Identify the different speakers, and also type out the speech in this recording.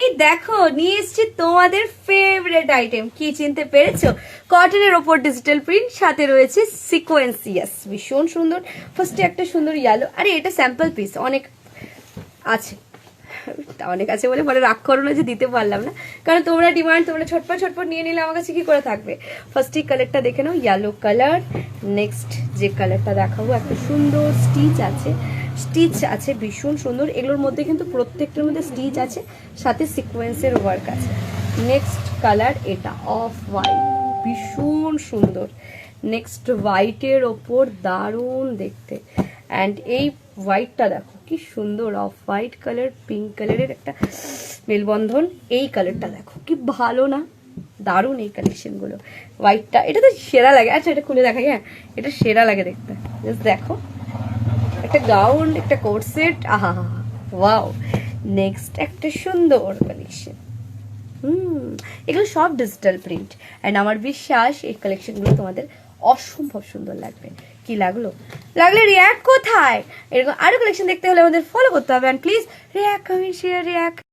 Speaker 1: এই দেখো নিয়ে এসেছি তোমাদের ফেভারিট আইটেম, কি চিনতে পেরেছো? কটনের ওপর ডিজিটাল প্রিন্ট, সাথে রয়েছে সিকোয়েন্স। ইয়েস, ভীষণ সুন্দর। ফার্স্টে একটা সুন্দর ইয়েলো, আরে এটা স্যাম্পল পিস, অনেক আছে, অনেক আছে বলে পরে রাগ করো না যে দিতে পারলাম না, কারণ তোমরা ডিমান্ড, তোমরা ছটপট ছটপট নিয়ে নিলে আমার কাছে কি করে থাকবে। ফার্স্টে কালারটা দেখে নাও, ইয়েলো কালার। নেক্সট যে কালারটা দেখাবো, একটা সুন্দর স্টিচ আছে ভীষণ সুন্দর। এগুলোর মধ্যে কিন্তু প্রত্যেকটার মধ্যে স্টিচ আছে, সাথে সিকোয়েন্সের ওয়ার্ক আছে। নেক্সট কালার এটা অফ হোয়াইট, ভীষণ সুন্দর। নেক্সট হোয়াইটের ওপর দারুণ দেখতে। অ্যান্ড এই হোয়াইটটা দেখো কি সুন্দর, অফ হোয়াইট কালার পিঙ্ক কালারের একটা মেলবন্ধন। এই কালারটা দেখো কি ভালো না, দারুণ এই কালেকশনগুলো। হোয়াইটটা এটা তো সেরা লাগে। আচ্ছা এটা খুলে দেখাই, হ্যাঁ এটা সেরা লাগে দেখতে। জাস্ট দেখো, একটা গাউন, একটা কোট সেট, আহা হা, ওয়াও। নেক্সট একটা সুন্দর কালেকশন, এগুলো সব ডিজিটাল প্রিন্ট। অ্যান্ড আমার বিশ্বাস এই কালেকশনগুলো তোমাদের অসম্ভব সুন্দর লাগবে। কি লাগলো? লাগলে রিয়াক্ট কোথায়? এরকম আরো কালেকশন দেখতে হলে আমাদের ফলো করতে হবে। And please react, comment, share, react.